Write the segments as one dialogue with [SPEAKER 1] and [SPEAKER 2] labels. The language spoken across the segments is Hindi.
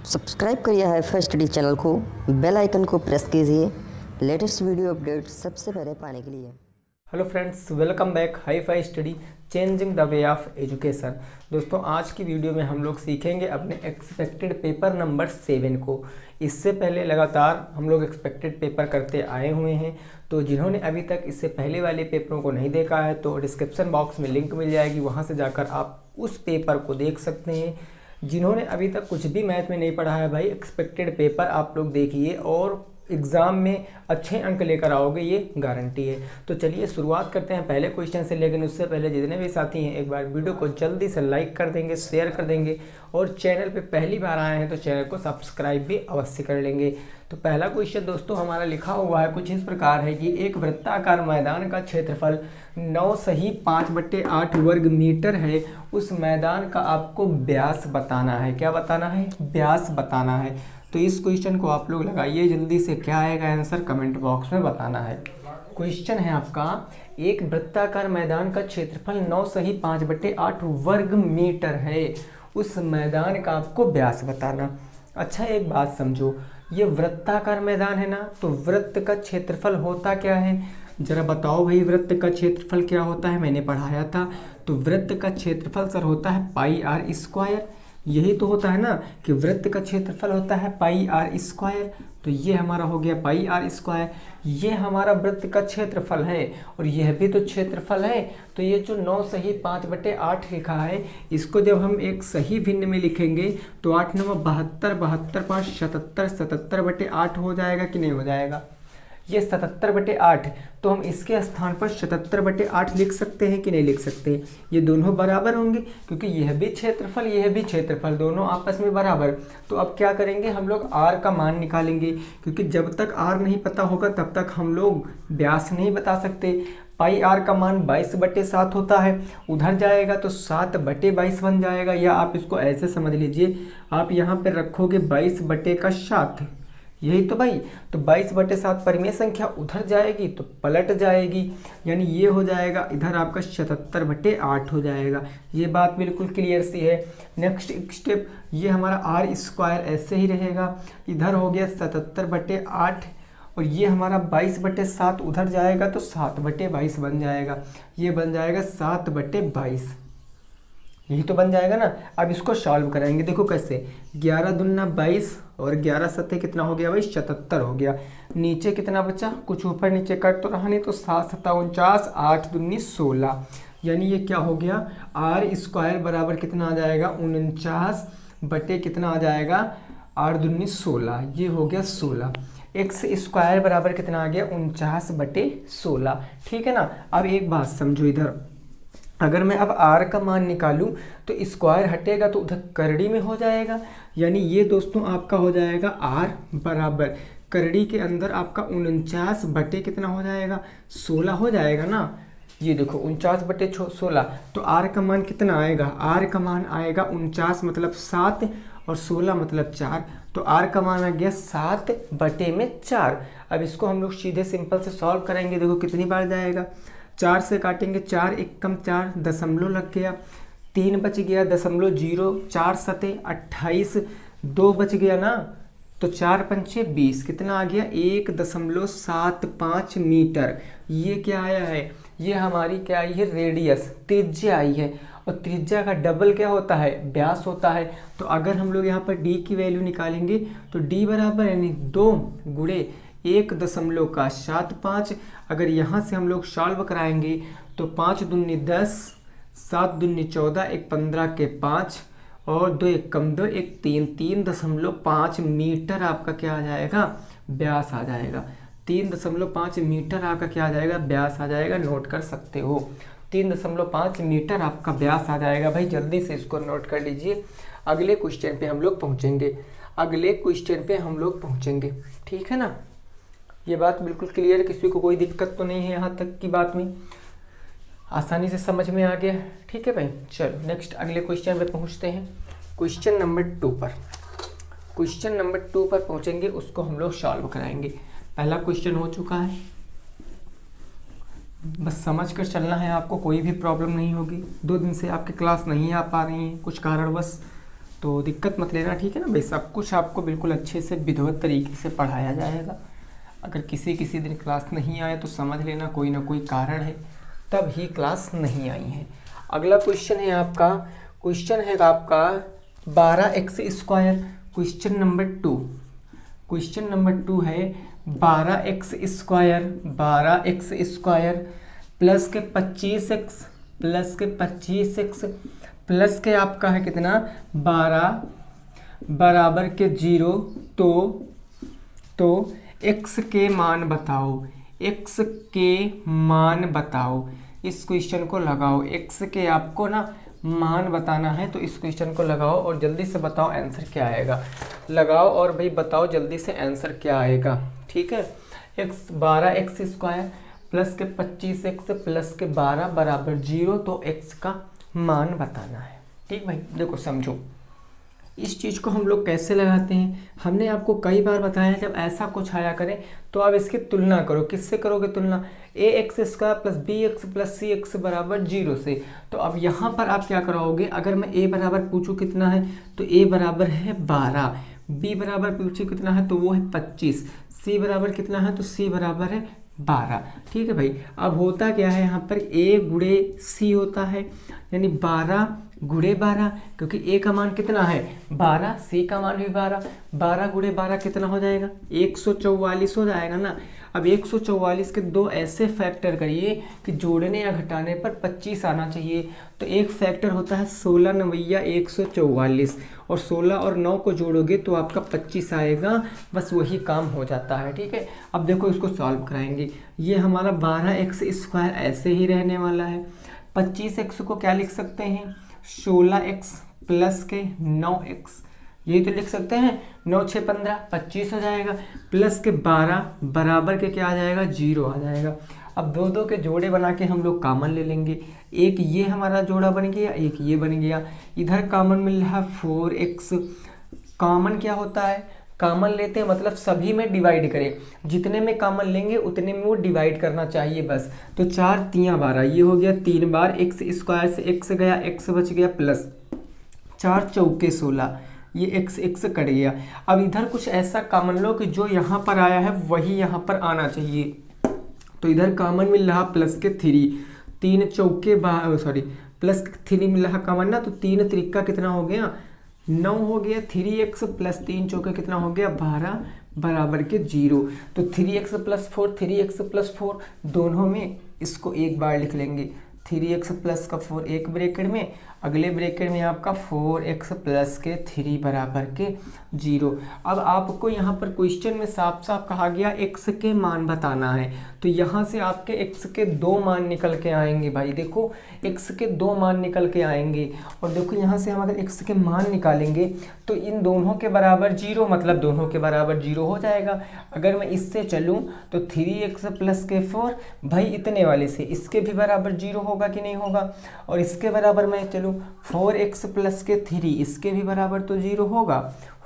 [SPEAKER 1] सब्सक्राइब करिए हाईफाई स्टडी चैनल को, बेल आइकन को प्रेस कीजिए लेटेस्ट वीडियो अपडेट सबसे पहले पाने के लिए।
[SPEAKER 2] Hello friends, welcome back hifi study changing the way of education. दोस्तों, आज की वीडियो में हम लोग सीखेंगे अपने एक्सपेक्टेड पेपर नंबर 7 को। इससे पहले लगातार हम लोग एक्सपेक्टेड पेपर करते आए हुए हैं, तो जिन्होंने अभी तक इससे पहले वाले पेपरों को नहीं देखा है तो डिस्क्रिप्शन बॉक्स में लिंक मिल जाएगी, वहाँ से जाकर आप उस पेपर को देख सकते हैं। जिन्होंने अभी तक कुछ भी मैथ में नहीं पढ़ा है भाई, एक्सपेक्टेड पेपर आप लोग देखिए और एग्ज़ाम में अच्छे अंक लेकर आओगे, ये गारंटी है। तो चलिए शुरुआत करते हैं पहले क्वेश्चन से। लेकिन उससे पहले जितने भी साथी हैं, एक बार वीडियो को जल्दी से लाइक कर देंगे, शेयर कर देंगे और चैनल पे पहली बार आए हैं तो चैनल को सब्सक्राइब भी अवश्य कर लेंगे। तो पहला क्वेश्चन दोस्तों हमारा लिखा हुआ है कुछ इस प्रकार है कि एक वृत्ताकार मैदान का क्षेत्रफल 9 सही 5/8 वर्ग मीटर है। उस मैदान का आपको व्यास बताना है। क्या बताना है? व्यास बताना है। तो इस क्वेश्चन को आप लोग लगाइए जल्दी से, क्या आएगा आंसर कमेंट बॉक्स में बताना है। क्वेश्चन है आपका, एक वृत्ताकार मैदान का क्षेत्रफल 9 सही 5/8 वर्ग मीटर है। उस मैदान का आपको व्यास बताना। अच्छा, एक बात समझो, ये वृत्ताकार मैदान है ना, तो वृत्त का क्षेत्रफल होता क्या है? जरा बताओ भाई, वृत्त का क्षेत्रफल क्या होता है? मैंने पढ़ाया था। तो वृत्त का क्षेत्रफल सर होता है πr²। यही तो होता है ना कि वृत्त का क्षेत्रफल होता है πr²। तो ये हमारा हो गया πr²। ये हमारा वृत्त का क्षेत्रफल है और यह भी तो क्षेत्रफल है। तो ये जो 9 सही 5/8 लिखा है, इसको जब हम एक सही भिन्न में लिखेंगे तो 8 9 72, 72 5 77, 77/8 हो जाएगा कि नहीं हो जाएगा? ये 77/8, तो हम इसके स्थान पर 77/8 लिख सकते हैं कि नहीं लिख सकते? ये दोनों बराबर होंगे क्योंकि यह भी क्षेत्रफल यह भी क्षेत्रफल, दोनों आपस में बराबर। तो अब क्या करेंगे, हम लोग r का मान निकालेंगे, क्योंकि जब तक r नहीं पता होगा तब तक हम लोग व्यास नहीं बता सकते। πr का मान 22/7 होता है, उधर जाएगा तो 7/22 बन जाएगा। या आप इसको ऐसे समझ लीजिए, आप यहाँ पर रखोगे 22/7, यही तो भाई। तो 22/7 परिमेय संख्या उधर जाएगी तो पलट जाएगी, यानी ये हो जाएगा इधर आपका 77/8 हो जाएगा। ये बात बिल्कुल क्लियर सी है। नेक्स्ट स्टेप, ये हमारा r² ऐसे ही रहेगा, इधर हो गया 77/8 और ये हमारा 22/7 उधर जाएगा तो 7/22 बन जाएगा। ये बन जाएगा 7/22, यही तो बन जाएगा ना। अब इसको सॉल्व कराएंगे, देखो कैसे। 11 दूना 22 और 11 सत्ते कितना हो गया भाई? 77 हो गया। नीचे कितना बचा? कुछ ऊपर नीचे कट तो रहा नहीं, तो 7 7 49, 8 दूनी 16, यानी ये क्या हो गया? r² बराबर कितना आ जाएगा? 49 बटे कितना आ जाएगा? 8 दूनी 16, ये हो गया 16। x² बराबर कितना आ गया? 49/16। ठीक है ना। अब एक बात समझो, इधर अगर मैं अब r का मान निकालूं तो स्क्वायर हटेगा तो उधर करड़ी में हो जाएगा, यानी ये दोस्तों आपका हो जाएगा r बराबर करड़ी के अंदर आपका 49 बटे कितना हो जाएगा? 16 हो जाएगा ना। ये देखो 49/16, तो r का मान कितना आएगा? r का मान आएगा 49 मतलब 7 और 16 मतलब 4, तो r का मान आ गया 7/4। अब इसको हम लोग सीधे सिंपल से सॉल्व करेंगे। देखो कितनी बार जाएगा, 4 से काटेंगे, 4 एकम 4, दशमलव लग गया, 3 बच गया, 0.0, 4 सते 28, 2 बच गया ना, तो 4 पंचे 20, कितना आ गया? 1.75 मीटर। ये क्या आया है? ये हमारी क्या आई है? रेडियस, त्रिज्या आई है। और त्रिज्या का डबल क्या होता है? व्यास होता है। तो अगर हम लोग यहाँ पर d की वैल्यू निकालेंगे तो d बराबर यानी 2 गुणे 1.75। अगर यहाँ से हम लोग सॉल्व कराएंगे तो 5 दूनी 10, 7 दूनी 14, 1 15 के 5 और 2 1 कम 2 1 3, 3.5 मीटर आपका क्या आ जाएगा? व्यास आ जाएगा। 3.5 मीटर आपका क्या आ जाएगा? व्यास आ जाएगा। नोट कर सकते हो, 3.5 मीटर आपका व्यास आ जाएगा। भाई जल्दी से इसको नोट कर लीजिए। अगले क्वेश्चन पे हम लोग पहुँचेंगे, ठीक है ना। ये बात बिल्कुल क्लियर है, किसी को कोई दिक्कत तो नहीं है यहाँ तक की बात में? आसानी से समझ में आ गया, ठीक है भाई। चलो नेक्स्ट अगले क्वेश्चन पे पहुँचते हैं। क्वेश्चन नंबर 2 पर पहुँचेंगे, उसको हम लोग सॉल्व कराएंगे। पहला क्वेश्चन हो चुका है, बस समझ कर चलना है आपको, कोई भी प्रॉब्लम नहीं होगी। 2 दिन से आपकी क्लास नहीं आ पा रही है कुछ कारणवश, तो दिक्कत मत लेना, ठीक है ना भाई। सब कुछ आपको बिल्कुल अच्छे से विधिवत तरीके से पढ़ाया जाएगा। अगर किसी दिन क्लास नहीं आए तो समझ लेना कोई ना कोई कारण है, तब ही क्लास नहीं आई है। अगला क्वेश्चन है आपका 12x²। क्वेश्चन नंबर 2 है 12x² प्लस के 25x प्लस के आपका है कितना 12 बराबर के 0। तो x के मान बताओ। इस क्वेश्चन को लगाओ, x के आपको ना मान बताना है, तो इस क्वेश्चन को लगाओ और जल्दी से बताओ आंसर क्या आएगा। लगाओ और भाई बताओ जल्दी से आंसर क्या आएगा, ठीक है। 12x² प्लस के 25x प्लस के 12 बराबर 0, तो x का मान बताना है, ठीक भाई। देखो समझो इस चीज़ को हम लोग कैसे लगाते हैं। हमने आपको कई बार बताया जब ऐसा कुछ आया करें तो आप इसकी तुलना करो। किससे करोगे तुलना? ax² plus bx plus cx बराबर 0 से। तो अब यहाँ पर आप क्या कराओगे, अगर मैं a बराबर पूछूँ कितना है तो a बराबर है 12, b बराबर पूछूँ कितना है तो वो है 25, c बराबर कितना है तो c बराबर है 12, ठीक है भाई। अब होता क्या है यहाँ पर a गुणे c होता है, यानी 12 गुणे 12, क्योंकि a का मान कितना है 12, c का मान भी 12, 12 गुणे 12 कितना हो जाएगा 144 हो जाएगा ना। अब 144 के दो ऐसे फैक्टर करिए कि जोड़ने या घटाने पर 25 आना चाहिए। तो एक फैक्टर होता है 16 नवैया 144, और 16 और 9 को जोड़ोगे तो आपका 25 आएगा, बस वही काम हो जाता है, ठीक है। अब देखो इसको सॉल्व कराएंगे। ये हमारा 12x² ऐसे ही रहने वाला है। 25x को क्या लिख सकते हैं 16x प्लस के 9x, यही तो लिख सकते हैं। 9 6 15 25 हो जाएगा, प्लस के 12 बराबर के क्या आ जाएगा 0 आ जाएगा। अब दो के जोड़े बना के हम लोग कॉमन ले लेंगे। एक ये हमारा जोड़ा बन गया, एक ये बन गया। इधर कॉमन मिल रहा है 4x। कॉमन क्या होता है, कॉमन लेते हैं मतलब सभी में डिवाइड करें, जितने में कॉमन लेंगे उतने में वो डिवाइड करना चाहिए बस। तो 4 3 12, ये हो गया 3 बार x² से x गया, x बच गया, प्लस 4 चौके 16, ये x कट गया। अब इधर कुछ ऐसा कॉमन लो कि जो यहाँ पर आया है वही यहाँ पर आना चाहिए। तो इधर कॉमन मिल रहा प्लस के 3, 3 चौके प्लस 3 मिल रहा कॉमन ना, तो 3 त्रिका कितना हो गया 9 हो गया। 3x प्लस 3 चौके कितना हो गया 12 बराबर के 0। तो 3x प्लस 4 दोनों में इसको एक बार लिख लेंगे। 3x प्लस का 4 एक ब्रैकेट में, अगले ब्रैकेट में आपका 4x प्लस के 3 बराबर के 0। अब आपको यहाँ पर क्वेश्चन में साफ साफ कहा गया x के मान बताना है, तो यहाँ से आपके x के 2 मान निकल के आएंगे भाई। देखो x के 2 मान निकल के आएंगे, और देखो यहाँ से हम अगर x के मान निकालेंगे तो इन दोनों के बराबर 0, मतलब दोनों के बराबर 0 हो जाएगा। अगर मैं इससे चलूँ तो 3x प्लस के 4, भाई इतने वाले से इसके भी बराबर 0 होगा कि नहीं होगा। और इसके बराबर मैं चलूँ 4x प्लस के 3, इसके भी बराबर तो 0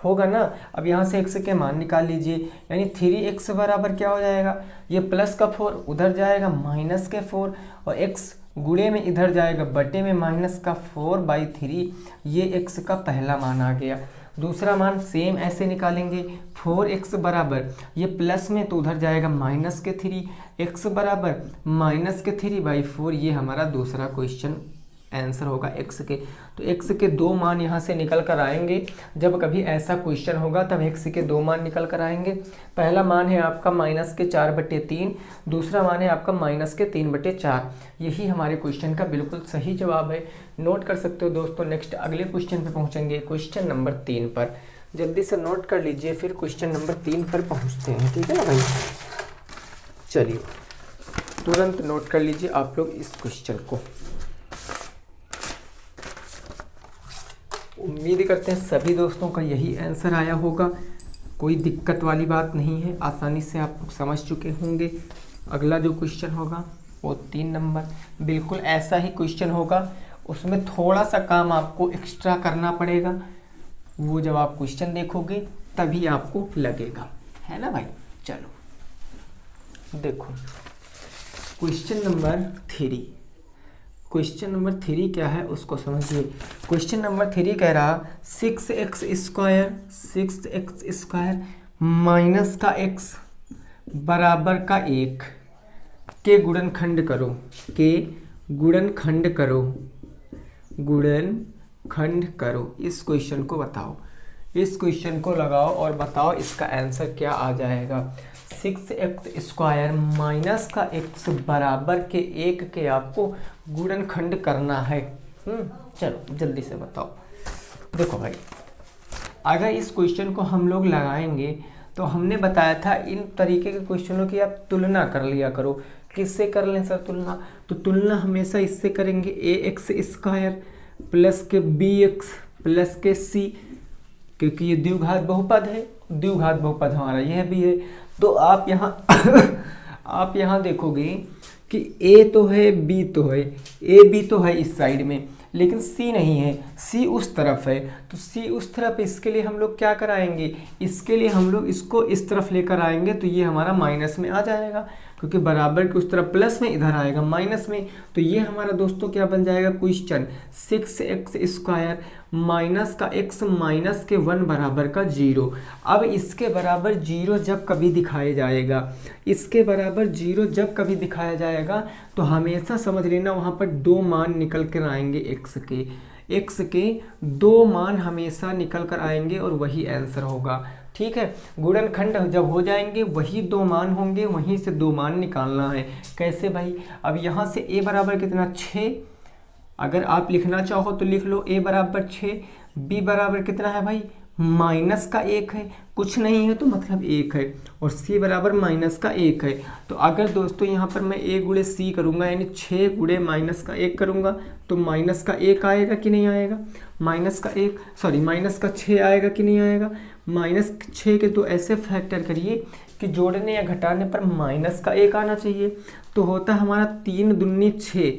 [SPEAKER 2] होगा ना। अब यहाँ से x के मान निकाल लीजिए, यानी 3x बराबर क्या हो जाएगा, ये प्लस का 4 उधर जाएगा माइनस के 4, और x गुणे में इधर जाएगा बटे में माइनस का 4/3, ये x का पहला मान आ गया। दूसरा मान सेम ऐसे निकालेंगे, 4x बराबर ये प्लस में तो उधर जाएगा माइनस के 3, x बराबर माइनस के 3/4, ये हमारा दूसरा क्वेश्चन आंसर होगा x के। तो x के 2 मान यहाँ से निकल कर आएंगे। जब कभी ऐसा क्वेश्चन होगा तब x के 2 मान निकल कर आएंगे। पहला मान है आपका माइनस के 4/3, दूसरा मान है आपका माइनस के 3/4। यही हमारे क्वेश्चन का बिल्कुल सही जवाब है, नोट कर सकते हो दोस्तों। नेक्स्ट अगले क्वेश्चन पे पहुँचेंगे, क्वेश्चन नंबर 3 पर। जल्दी से नोट कर लीजिए, फिर क्वेश्चन नंबर 3 पर पहुँचते हैं, ठीक है ना भाई। चलिए तुरंत नोट कर लीजिए आप लोग इस क्वेश्चन को। उम्मीद करते हैं सभी दोस्तों का यही आंसर आया होगा, कोई दिक्कत वाली बात नहीं है, आसानी से आप लोग समझ चुके होंगे। अगला जो क्वेश्चन होगा वो 3 नंबर, बिल्कुल ऐसा ही क्वेश्चन होगा, उसमें थोड़ा सा काम आपको एक्स्ट्रा करना पड़ेगा, वो जब आप क्वेश्चन देखोगे तभी आपको लगेगा, है ना भाई। चलो देखो क्वेश्चन नंबर 3। क्वेश्चन नंबर 3 क्या है उसको समझिए। क्वेश्चन नंबर 3 कह रहा 6x स्क्वायर माइनस का x बराबर का 1 के गुणनखंड करो, के गुणनखंड करो, गुणनखंड करो। इस क्वेश्चन को बताओ, इस क्वेश्चन को लगाओ और बताओ इसका आंसर क्या आ जाएगा। 6x स्क्वायर माइनस का x बराबर के 1 के आपको गुणनखंड करना है। चलो जल्दी से बताओ। देखो भाई, अगर इस क्वेश्चन को हम लोग लगाएंगे तो हमने बताया था इन तरीके के क्वेश्चनों की आप तुलना कर लिया करो। किससे कर लें सर तुलना? तो तुलना हमेशा इससे करेंगे, ax स्क्वायर प्लस के bx प्लस के c, क्योंकि ये द्विघात बहुपद है, द्विघात बहुपद हमारा यह भी है। तो आप यहाँ आप यहाँ देखोगे कि a तो है, b तो है, a b तो है इस साइड में, लेकिन c नहीं है, c उस तरफ है। तो c उस तरफ, इसके लिए हम लोग क्या कराएंगे, इसके लिए हम लोग इसको इस तरफ लेकर आएंगे तो ये हमारा माइनस में आ जाएगा, क्योंकि बराबर के उस तरफ प्लस में, इधर आएगा माइनस में। तो ये हमारा दोस्तों क्या बन जाएगा क्वेश्चन, 6x स्क्वायर माइनस का x माइनस के 1 बराबर का 0। अब इसके बराबर 0 जब कभी दिखाया जाएगा, इसके बराबर 0 जब कभी दिखाया जाएगा तो हमेशा समझ लेना वहाँ पर 2 मान निकल कर आएंगे x के 2 मान हमेशा निकल कर आएंगे और वही आंसर होगा। ठीक है, गुणनखंड जब हो जाएंगे वही 2 मान होंगे, वहीं से 2 मान निकालना है। कैसे भाई? अब यहाँ से a बराबर कितना 6, अगर आप लिखना चाहो तो लिख लो a बराबर 6, b बराबर कितना है भाई माइनस का 1 है, कुछ नहीं है तो मतलब 1 है, और c बराबर माइनस का 1 है। तो अगर दोस्तों यहाँ पर मैं a गुणे c करूँगा, यानी 6 गुणे माइनस का 1 करूँगा तो माइनस का 1 आएगा कि नहीं आएगा, माइनस का 6 आएगा कि नहीं आएगा। माइनस 6 के तो ऐसे फैक्टर करिए कि जोड़ने या घटाने पर माइनस का 1 आना चाहिए। तो होता है हमारा 3 दूनी 6,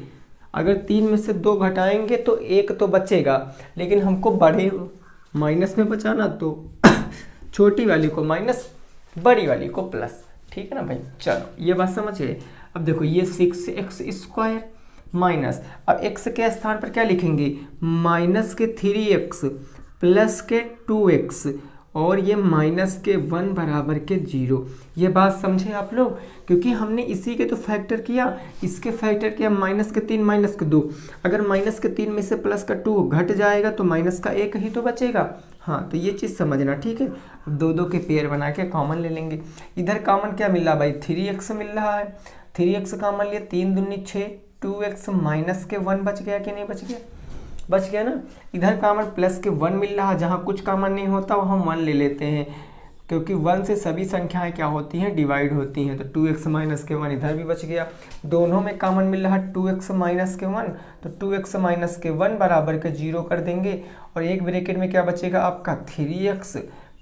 [SPEAKER 2] अगर 3 में से 2 घटाएंगे तो 1 तो बचेगा, लेकिन हमको बड़े माइनस में बचाना तो छोटी वाली को माइनस, बड़ी वाली को प्लस। ठीक है ना भाई, चलो ये बात समझिए। अब देखो ये 6x स्क्वायर माइनस, अब x के स्थान पर क्या लिखेंगे, माइनस के 3x प्लस के 2x और ये माइनस के 1 बराबर के 0। ये बात समझे आप लोग, क्योंकि हमने इसी के तो फैक्टर किया, इसके फैक्टर किया माइनस के 3 माइनस के 2। अगर माइनस के 3 में से प्लस का 2 घट जाएगा तो माइनस का 1 ही तो बचेगा। हाँ, तो ये चीज़ समझना। ठीक है, अब 2 के पेयर बना के कॉमन ले लेंगे। इधर कॉमन क्या मिल रहा भाई, 3x मिल रहा है, 3x कॉमन लिया, 3 दूनी 6, 2x माइनस के 1 बच गया कि नहीं बच गया, बच गया ना। इधर कॉमन प्लस के 1 मिल रहा, जहाँ कुछ कॉमन नहीं होता वहाँ 1 ले लेते हैं, क्योंकि 1 से सभी संख्याएं क्या होती हैं, डिवाइड होती हैं। तो 2x माइनस के 1 इधर भी बच गया। दोनों में कॉमन मिल रहा 2x माइनस के 1, तो 2x माइनस के 1 बराबर के 0 कर देंगे, और एक ब्रैकेट में क्या बचेगा आपका 3x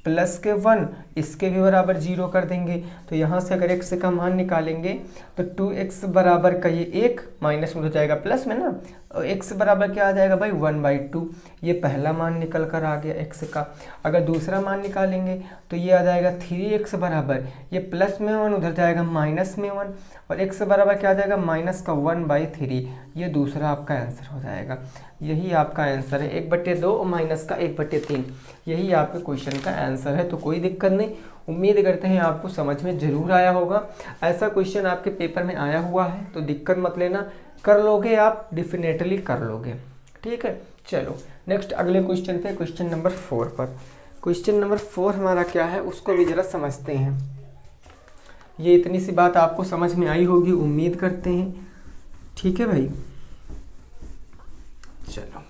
[SPEAKER 2] प्लस के 1, इसके भी बराबर 0 कर देंगे। तो यहाँ से अगर x का मान निकालेंगे तो 2x बराबर का ये 1 माइनस में हो जाएगा प्लस में ना, और x बराबर क्या आ जाएगा भाई 1/2। ये पहला मान निकल कर आ गया x का। अगर दूसरा मान निकालेंगे तो ये आ जाएगा 3x बराबर, ये प्लस में 1 उधर जाएगा माइनस में 1, और x बराबर क्या आ जाएगा माइनस का 1/3। ये दूसरा आपका आंसर हो जाएगा। यही आपका आंसर है, 1/2 और माइनस का 1/3, यही आपके क्वेश्चन का आंसर है। तो कोई दिक्कत नहीं, उम्मीद करते हैं आपको समझ में ज़रूर आया होगा। ऐसा क्वेश्चन आपके पेपर में आया हुआ है तो दिक्कत मत लेना, कर लोगे आप, डेफिनेटली कर लोगे। ठीक है, चलो नेक्स्ट अगले क्वेश्चन पे, क्वेश्चन नंबर 4 पर। क्वेश्चन नंबर 4 हमारा क्या है उसको भी ज़रा समझते हैं। ये इतनी सी बात आपको समझ में आई होगी, उम्मीद करते हैं। ठीक है भाई, चलो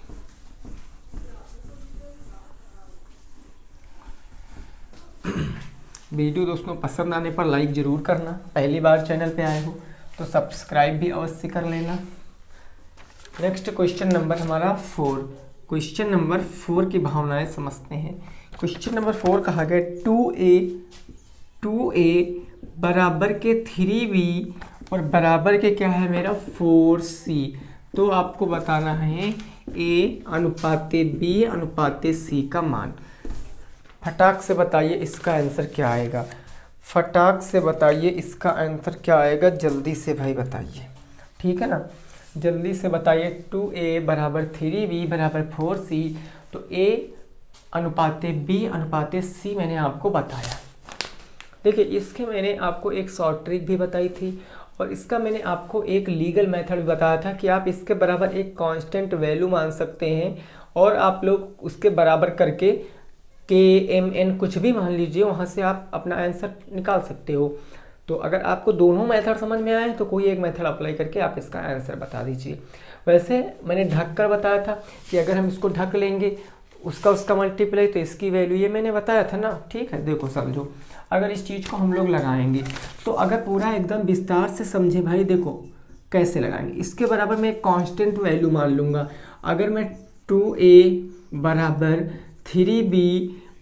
[SPEAKER 2] वीडियो दोस्तों पसंद आने पर लाइक ज़रूर करना, पहली बार चैनल पे आए हो तो सब्सक्राइब भी अवश्य कर लेना। नेक्स्ट क्वेश्चन नंबर हमारा 4, क्वेश्चन नंबर 4 की भावनाएं समझते हैं। क्वेश्चन नंबर 4 कहा गया 2a बराबर के 3b और बराबर के क्या है मेरा 4c। तो आपको बताना है a अनुपाते b अनुपाते c का मान। फटाक से बताइए इसका आंसर क्या आएगा, फटाक से बताइए इसका आंसर क्या आएगा, जल्दी से भाई बताइए। ठीक है ना, जल्दी से बताइए। 2a बराबर 3b बराबर 4c। तो a अनुपाते b अनुपाते c मैंने आपको बताया। देखिए इसके मैंने आपको एक शॉर्ट ट्रिक भी बताई थी और इसका मैंने आपको एक लीगल मेथड भी बताया था कि आप इसके बराबर एक कांस्टेंट वैल्यू मान सकते हैं और आप लोग उसके बराबर करके KMN कुछ भी मान लीजिए, वहाँ से आप अपना आंसर निकाल सकते हो। तो अगर आपको दोनों मेथड समझ में आए तो कोई एक मेथड अप्लाई करके आप इसका आंसर बता दीजिए। वैसे मैंने ढक कर बताया था कि अगर हम इसको ढक लेंगे उसका मल्टीप्लाई तो इसकी वैल्यू, ये मैंने बताया था ना। ठीक है, देखो समझो, अगर इस चीज़ को हम लोग लगाएंगे तो अगर पूरा एकदम विस्तार से समझे भाई, देखो कैसे लगाएंगे। इसके बराबर मैं एक कांस्टेंट वैल्यू मान लूँगा। अगर मैं 2a बराबर 3b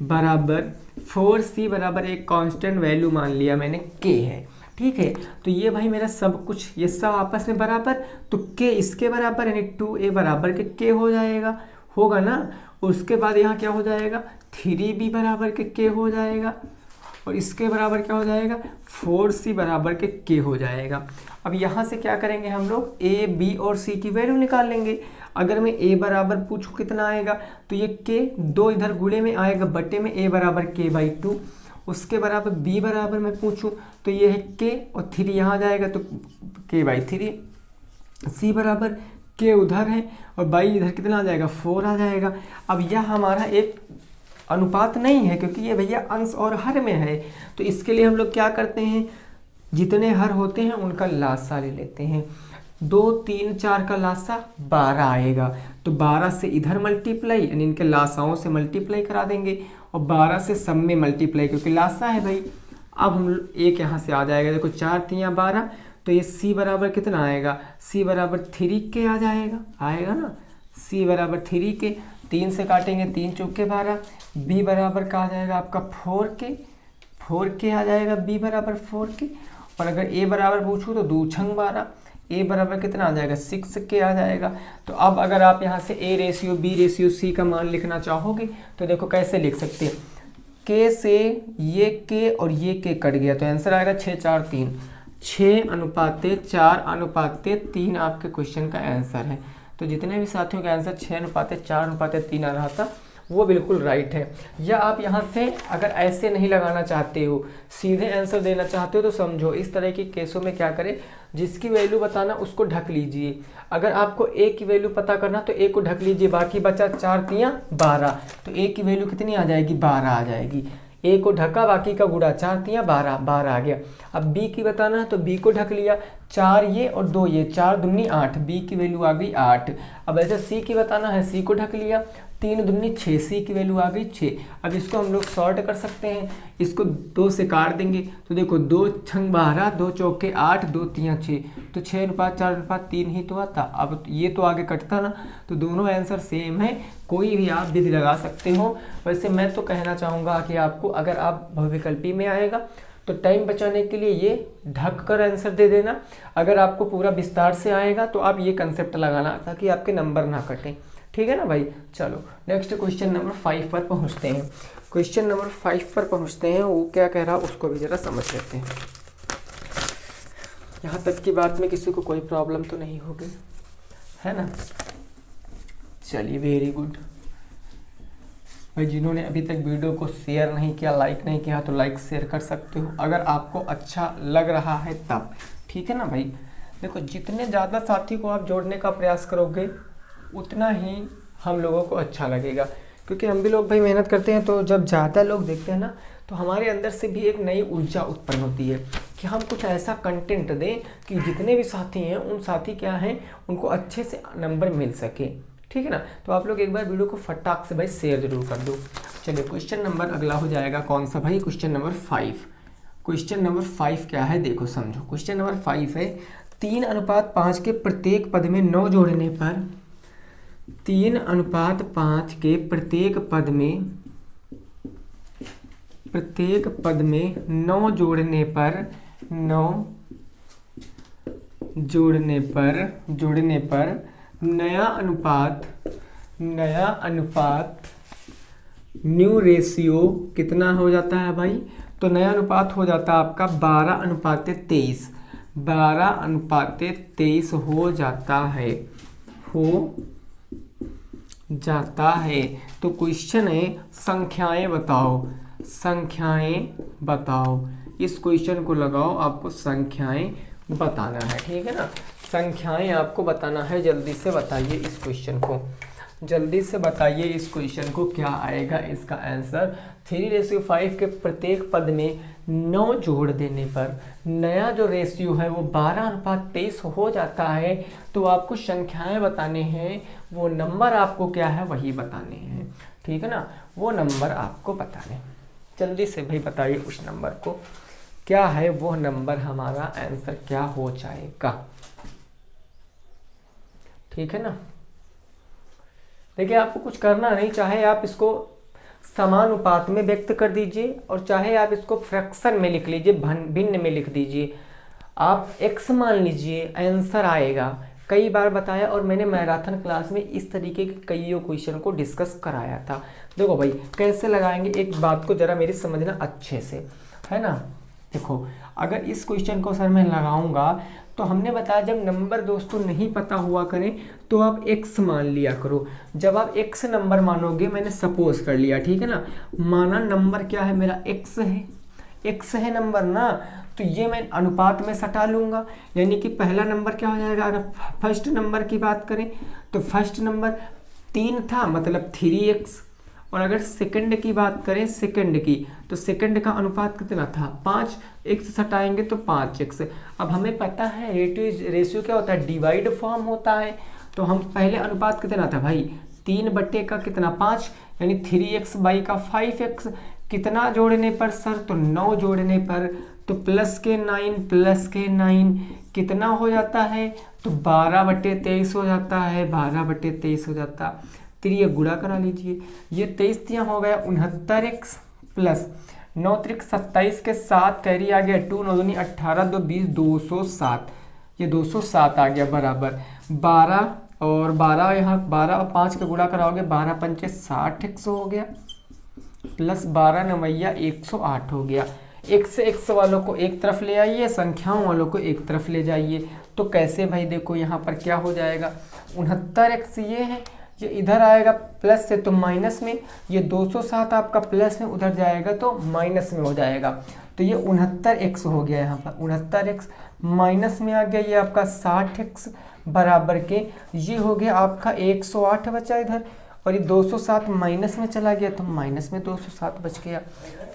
[SPEAKER 2] बराबर 4c बराबर एक कांस्टेंट वैल्यू मान लिया मैंने, k है। ठीक है, तो ये भाई मेरा सब कुछ, ये सब आपस में बराबर, तो k इसके बराबर यानी 2a बराबर के k हो जाएगा, होगा ना। उसके बाद यहाँ क्या हो जाएगा, 3b बराबर के k हो जाएगा और इसके बराबर क्या हो जाएगा, 4c बराबर के k हो जाएगा। अब यहाँ से क्या करेंगे हम लोग, a b और c की वैल्यू निकाल लेंगे। अगर मैं a बराबर पूछूँ कितना आएगा, तो ये k 2 इधर गुणे में आएगा, बटे में a बराबर k/2। उसके बराबर b बराबर मैं पूछूँ तो ये है k और 3 यहाँ जाएगा तो k/3। c बराबर k उधर है और बाई इधर कितना आ जाएगा, 4 आ जाएगा। अब यह हमारा एक अनुपात नहीं है क्योंकि ये भैया अंश और हर में है, तो इसके लिए हम लोग क्या करते हैं, जितने हर होते हैं उनका लासा ले लेते हैं। 2 3 4 का लासा 12 आएगा, तो 12 से इधर मल्टीप्लाई यानी इनके लासाओं से मल्टीप्लाई करा देंगे और 12 से सब में मल्टीप्लाई क्योंकि लासा है भाई। अब हम एक यहाँ से आ जाएगा, देखो 4 3 12, तो ये c बराबर कितना आएगा, c बराबर 3k आ जाएगा, आएगा ना, c बराबर 3k। 3 से काटेंगे 3 चौके 12, b बराबर का आ जाएगा आपका 4k आ जाएगा, b बराबर 4k। और अगर a बराबर पूछूँ तो 2 छंग 12, a बराबर कितना आ जाएगा, 6k आ जाएगा। तो अब अगर आप यहाँ से a ratio b ratio c का मान लिखना चाहोगे तो देखो कैसे लिख सकते हैं। k से ये k और ये k कट गया तो आंसर आएगा 6 4 3, 6:4:3 आपके क्वेश्चन का आंसर है। तो जितने भी साथियों का आंसर 6:4:3 आ रहा था वो बिल्कुल राइट है। या आप यहाँ से अगर ऐसे नहीं लगाना चाहते हो, सीधे आंसर देना चाहते हो, तो समझो इस तरह के केसों में क्या करें, जिसकी वैल्यू बताना उसको ढक लीजिए। अगर आपको a की वैल्यू पता करना तो a को ढक लीजिए, बाकी बचा 4 3 12, तो a की वैल्यू कितनी आ जाएगी, 12 आ जाएगी। a को ढका, बाकी का गुड़ा, 4 3 12, 12 आ गया। अब b की बताना है तो b को ढक लिया, 4 ये और 2 ये, 4 दूनी 8, b की वैल्यू आ गई 8। अब ऐसे c की बताना है, c को ढक लिया, 3 दूनी 6, c की वैल्यू आ गई 6। अब इसको हम लोग सॉर्ट कर सकते हैं, इसको 2 से काट देंगे तो देखो 2 छंग 12, 2 चौके 8, 2 3 6, तो 6:4:3 ही तो आता। अब ये तो आगे कटता ना, तो दोनों आंसर सेम है, कोई भी आप विधि लगा सकते हो। वैसे मैं तो कहना चाहूँगा कि आपको अगर आप बहुविकल्पी में आएगा तो टाइम बचाने के लिए ये ढक कर आंसर दे देना। अगर आपको पूरा विस्तार से आएगा तो आप ये कंसेप्ट लगाना ताकि आपके नंबर ना कटें। ठीक है ना भाई। चलो नेक्स्ट क्वेश्चन नंबर 5 पर पहुंचते हैं। क्वेश्चन नंबर 5 पर पहुंचते हैं, वो क्या कह रहा है उसको भी जरा समझ लेते हैं। यहाँ तक की बात में किसी को कोई प्रॉब्लम तो नहीं होगी, है ना। चलिए वेरी गुड भाई। जिन्होंने अभी तक वीडियो को शेयर नहीं किया, लाइक नहीं किया, तो लाइक शेयर कर सकते हो अगर आपको अच्छा लग रहा है तब। ठीक है ना भाई। देखो जितने ज़्यादा साथी को आप जोड़ने का प्रयास करोगे उतना ही हम लोगों को अच्छा लगेगा, क्योंकि हम भी लोग भाई मेहनत करते हैं, तो जब ज़्यादा लोग देखते हैं ना तो हमारे अंदर से भी एक नई ऊर्जा उत्पन्न होती है कि हम कुछ ऐसा कंटेंट दें कि जितने भी साथी हैं उन साथी क्या हैं उनको अच्छे से नंबर मिल सके। ठीक है ना। तो आप लोग एक बार वीडियो को फटाक से भाई शेयर जरूर कर दो। चलिए क्वेश्चन नंबर अगला हो जाएगा कौन सा भाई, क्वेश्चन नंबर 5। क्वेश्चन नंबर 5 क्या है देखो समझो। क्वेश्चन नंबर 5 है 3:5 के प्रत्येक पद में 9 जोड़ने पर, 3:5 के प्रत्येक पद में 9 जोड़ने पर नया अनुपात न्यू रेशियो कितना हो जाता है भाई, तो नया अनुपात हो जाता है आपका 12:23। 12:23 हो जाता है। तो क्वेश्चन है संख्याएं बताओ। इस क्वेश्चन को लगाओ, आपको संख्याएं बताना है, ठीक है ना। संख्याएं आपको बताना है। जल्दी से बताइए इस क्वेश्चन को, क्या आएगा इसका आंसर। 3:5 के प्रत्येक पद में 9 जोड़ देने पर नया जो रेशियो है वो 12:23 हो जाता है। तो आपको संख्याएं बताने हैं, वो नंबर आपको क्या है वही बताने हैं, ठीक है ना। वो नंबर आपको बताने, जल्दी से भाई बताइए उस नंबर को, क्या है वो नंबर, हमारा आंसर क्या हो जाएगा, ठीक है ना। देखिए आपको कुछ करना नहीं, चाहे आप इसको समानुपात में व्यक्त कर दीजिए और चाहे आप इसको फ्रैक्शन में लिख लीजिए, भिन्न में लिख दीजिए। आप x मान लीजिए, आंसर आएगा। कई बार बताया और मैंने मैराथन क्लास में इस तरीके के कईयों क्वेश्चन को डिस्कस कराया था। देखो भाई कैसे लगाएंगे, एक बात को जरा मेरी समझना अच्छे से, है ना। देखो अगर इस क्वेश्चन को सर मैं लगाऊंगा तो हमने बताया जब नंबर दोस्तों नहीं पता हुआ करें तो आप x मान लिया करो। जब आप x नंबर मानोगे, मैंने सपोज कर लिया, ठीक है ना, माना नंबर क्या है मेरा x है नंबर ना, तो ये मैं अनुपात में सटा लूंगा, यानी कि पहला नंबर क्या हो जाएगा। अगर फर्स्ट नंबर की बात करें तो फर्स्ट नंबर 3 था, मतलब 3x, और अगर सेकंड की बात करें सेकंड की, तो सेकंड का अनुपात कितना था 5, x सटाएंगे तो 5x। अब हमें पता है रेशियो क्या होता है, डिवाइड फॉर्म होता है। तो हम पहले अनुपात कितना था भाई 3 का कितना 5, यानी 3x बाई का 5x। कितना जोड़ने पर सर, तो 9 जोड़ने पर, तो प्लस के 9 कितना हो जाता है, तो 12/23 हो जाता है, 12/23 हो जाता। फिर ये गुणा करा लीजिए, ये 23 हो गया 69x प्लस 9 त्रिक 27 के 7 कैरी आ गया 2 9 दूनी 18 2 20 207, ये 207 आ गया बराबर 12 और 12 यहाँ 12 और 5 का गुणा कराओगे 12 पंचे 60x हो गया प्लस 12 नवैया 108 हो गया। x से x वालों को एक तरफ ले आइए, संख्याओं वालों को एक तरफ ले जाइए। तो कैसे भाई, देखो यहाँ पर क्या हो जाएगा 69x ये है, ये इधर आएगा प्लस से तो माइनस में, ये 207 आपका प्लस में उधर जाएगा तो माइनस में हो जाएगा। तो ये 69x हो गया, यहाँ पर 69x माइनस में आ गया, ये आपका 60x बराबर के ये हो गया आपका 108 बचा इधर, और ये 207 माइनस में चला गया तो माइनस में 207 बच गया।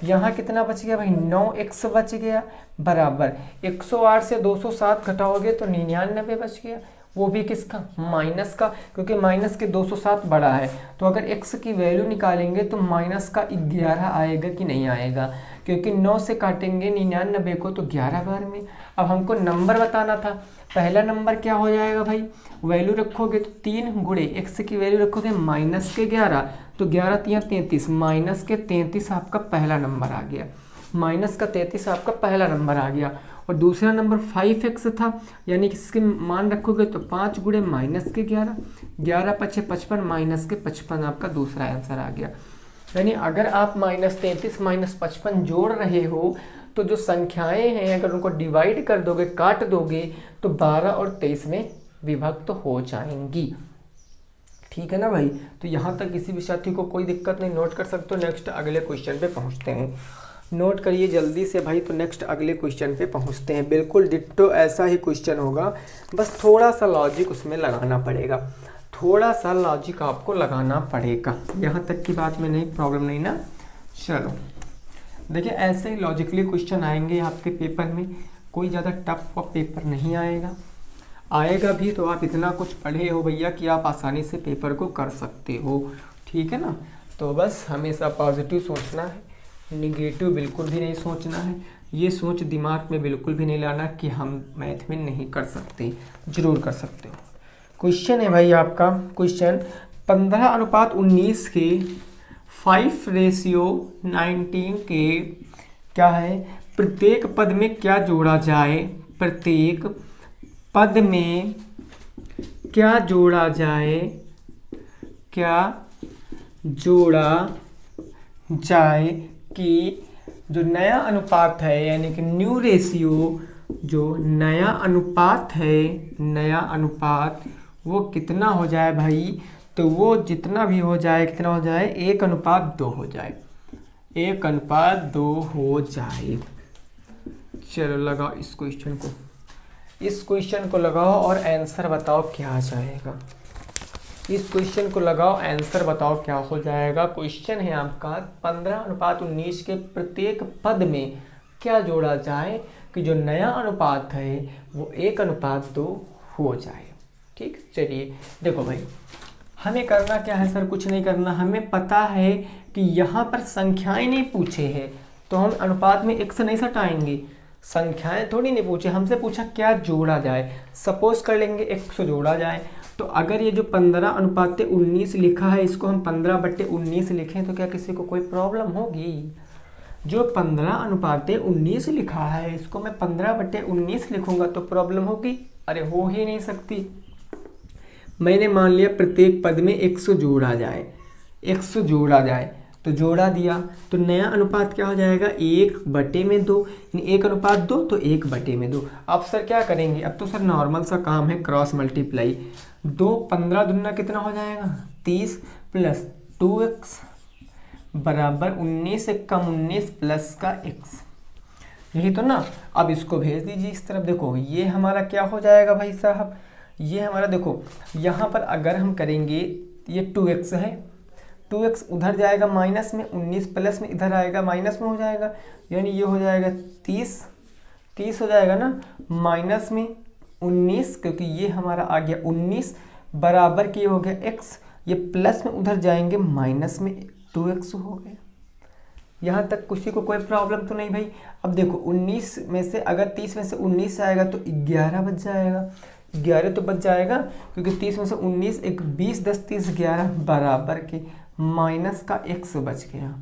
[SPEAKER 2] यहाँ कितना बच गया भाई 9x बच गया बराबर 108 से 207 घटाओगे तो 99 बच गया, वो भी किसका माइनस का, क्योंकि माइनस के 207 बड़ा है। तो अगर x की वैल्यू निकालेंगे तो माइनस का 11 आएगा कि नहीं आएगा, क्योंकि 9 से काटेंगे 99 को तो 11 बार में। अब हमको नंबर बताना था, पहला नंबर क्या हो जाएगा भाई, वैल्यू रखोगे तो 3 गुणे x की वैल्यू रखोगे माइनस के 11, तो 11 3 33, माइनस के 33 आपका पहला नंबर आ गया, माइनस का 33 आपका पहला नंबर आ गया। और दूसरा नंबर 5x था, यानी कि इसके मान रखोगे तो 5 गुणे माइनस के 11, 11 पचे 55 माइनस के 55 आपका दूसरा आंसर आ गया। यानी अगर आप -33 -55 जोड़ रहे हो तो जो संख्याएं हैं अगर उनको डिवाइड कर दोगे, काट दोगे, तो 12 और 23 में विभक्त तो हो जाएंगी, ठीक है ना भाई। तो यहाँ तक किसी भी साथी को कोई दिक्कत नहीं, नोट कर सकते हो। नेक्स्ट अगले क्वेश्चन पे पहुँचते हैं, नोट करिए जल्दी से भाई। तो नेक्स्ट अगले क्वेश्चन पे पहुँचते हैं, बिल्कुल डिट्टो ऐसा ही क्वेश्चन होगा, बस थोड़ा सा लॉजिक उसमें लगाना पड़ेगा, थोड़ा सा लॉजिक आपको लगाना पड़ेगा। यहाँ तक की बात में नहीं, प्रॉब्लम नहीं ना। चलो देखिए ऐसे ही लॉजिकली क्वेश्चन आएंगे आपके पेपर में, कोई ज़्यादा टफ पेपर नहीं आएगा, आएगा भी तो आप इतना कुछ पढ़े हो भैया कि आप आसानी से पेपर को कर सकते हो, ठीक है ना। तो बस हमेशा पॉजिटिव सोचना है, निगेटिव बिल्कुल भी नहीं सोचना है। ये सोच दिमाग में बिल्कुल भी नहीं लाना कि हम मैथ में नहीं कर सकते, जरूर कर सकते हो। क्वेश्चन है भाई आपका, क्वेश्चन 15:19 के 5:19 के क्या है, प्रत्येक पद में क्या जोड़ा जाए, प्रत्येक पद में क्या जोड़ा जाए, क्या जोड़ा जाए कि जो नया अनुपात है यानी कि न्यू रेशियो जो नया अनुपात है, नया अनुपात वो कितना हो जाए भाई, तो वो जितना भी हो जाए, कितना हो जाए, 1:2 हो जाए, 1:2 हो जाए। चलो लगाओ इस क्वेश्चन को, इस क्वेश्चन को लगाओ और आंसर बताओ क्या आ जाएगा। इस क्वेश्चन को लगाओ, आंसर बताओ क्या हो जाएगा। क्वेश्चन है आपका 15:19 के प्रत्येक पद में क्या जोड़ा जाए कि जो नया अनुपात है वो 1:2 हो जाए। ठीक, चलिए देखो भाई, हमें करना क्या है सर, कुछ नहीं करना। हमें पता है कि यहाँ पर संख्याएं नहीं पूछे हैं, तो हम अनुपात में x नहीं सटाएंगे। संख्याएं थोड़ी नहीं पूछे, हमसे पूछा क्या जोड़ा जाए। सपोज कर लेंगे x जोड़ा जाए, तो अगर ये जो 15:19 लिखा है, इसको हम 15/19 लिखें तो क्या किसी को कोई प्रॉब्लम होगी? जो 15:19 लिखा है, इसको मैं 15/19 लिखूंगा तो प्रॉब्लम होगी? अरे हो ही नहीं सकती। मैंने मान लिया प्रत्येक पद में 100 जोड़ा जाए, 100 जोड़ा जाए, तो जोड़ा दिया, तो नया अनुपात क्या हो जाएगा, 1/2, 1:2 तो 1/2। अब सर क्या करेंगे, अब तो सर नॉर्मल सा काम है, क्रॉस मल्टीप्लाई। 2 15 दूना कितना हो जाएगा, 30 प्लस 2x बराबर 19 एक कम 19 प्लस का x, यही तो ना। अब इसको भेज दीजिए इस तरफ। देखो ये हमारा क्या हो जाएगा भाई साहब, ये हमारा देखो यहाँ पर अगर हम करेंगे, ये 2x है, 2x उधर जाएगा माइनस में, 19 प्लस में इधर आएगा माइनस में हो जाएगा, यानी ये हो जाएगा 30 हो जाएगा ना, माइनस में 19, क्योंकि ये हमारा आ गया 19 बराबर के हो गया x, ये प्लस में उधर जाएंगे माइनस में 2x हो गया। यहाँ तक किसी को कोई प्रॉब्लम तो नहीं भाई। अब देखो 19 में से अगर 30 में से 19 आएगा तो 11 बच जाएगा, 11 तो बच जाएगा, क्योंकि 30 में से 19 एक 20 10 30 11 बराबर के माइनस का x बच गया,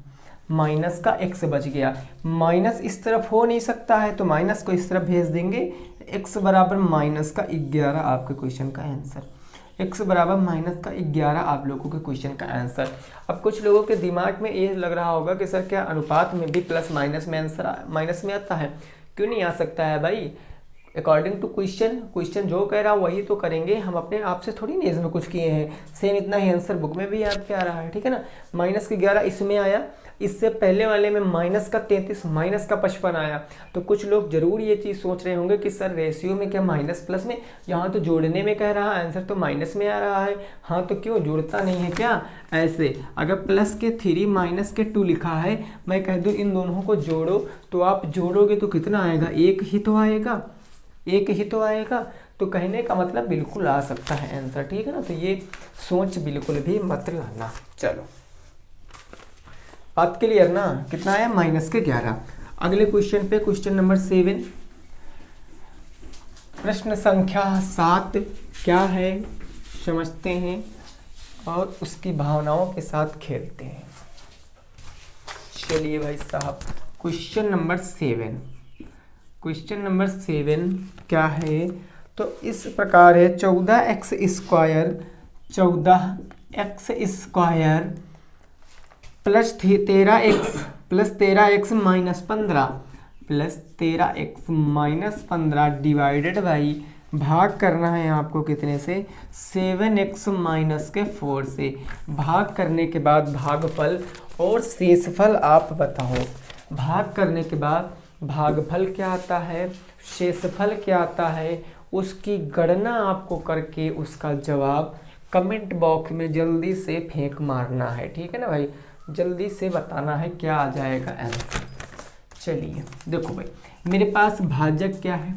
[SPEAKER 2] माइनस का x बच गया। माइनस इस तरफ हो नहीं सकता है तो माइनस को इस तरफ भेज देंगे, x बराबर माइनस का 11 आपके क्वेश्चन का आंसर, x बराबर माइनस का 11 आप लोगों के क्वेश्चन का आंसर। अब कुछ लोगों के दिमाग में ये लग रहा होगा कि सर क्या अनुपात में भी प्लस माइनस में आंसर माइनस में आता है? क्यों नहीं आ सकता है भाई, अकॉर्डिंग टू क्वेश्चन जो कह रहा है वही तो करेंगे हम, अपने आप से थोड़ी नहीं इसमें कुछ किए हैं। सेम इतना ही आंसर बुक में भी याद पे आ रहा है, ठीक है ना। माइनस के 11 इसमें आया, इससे पहले वाले में माइनस का 33 माइनस का 55 आया। तो कुछ लोग जरूर ये चीज़ सोच रहे होंगे कि सर रेशियो में क्या माइनस प्लस में, यहाँ तो जोड़ने में कह रहा है आंसर तो माइनस में आ रहा है। हाँ तो क्यों जोड़ता नहीं है क्या? ऐसे अगर प्लस के 3 माइनस के 2 लिखा है, मैं कह दूँ इन दोनों को जोड़ो, तो आप जोड़ोगे तो कितना आएगा, एक ही तो आएगा, एक ही तो आएगा। तो कहने का मतलब बिल्कुल आ सकता है आंसर, ठीक है ना। तो ये सोच बिल्कुल भी मत लाना। चलो बात क्लियर ना, कितना आया माइनस के 11। अगले क्वेश्चन पे, क्वेश्चन नंबर 7, प्रश्न संख्या 7 क्या है समझते हैं और उसकी भावनाओं के साथ खेलते हैं। चलिए भाई साहब, क्वेश्चन नंबर 7, क्वेश्चन नंबर 7 क्या है, तो इस प्रकार है 14x square plus 13x minus 15 divided by, भाग करना है आपको कितने से, 7x माइनस के 4 से। भाग करने के बाद भागफल और शेषफल आप बताओ। भाग करने के बाद भागफल क्या आता है, शेषफल क्या आता है, उसकी गणना आपको करके उसका जवाब कमेंट बॉक्स में जल्दी से फेंक मारना है, ठीक है ना भाई। जल्दी से बताना है क्या आ जाएगा आंसर। चलिए देखो भाई, मेरे पास भाजक क्या है,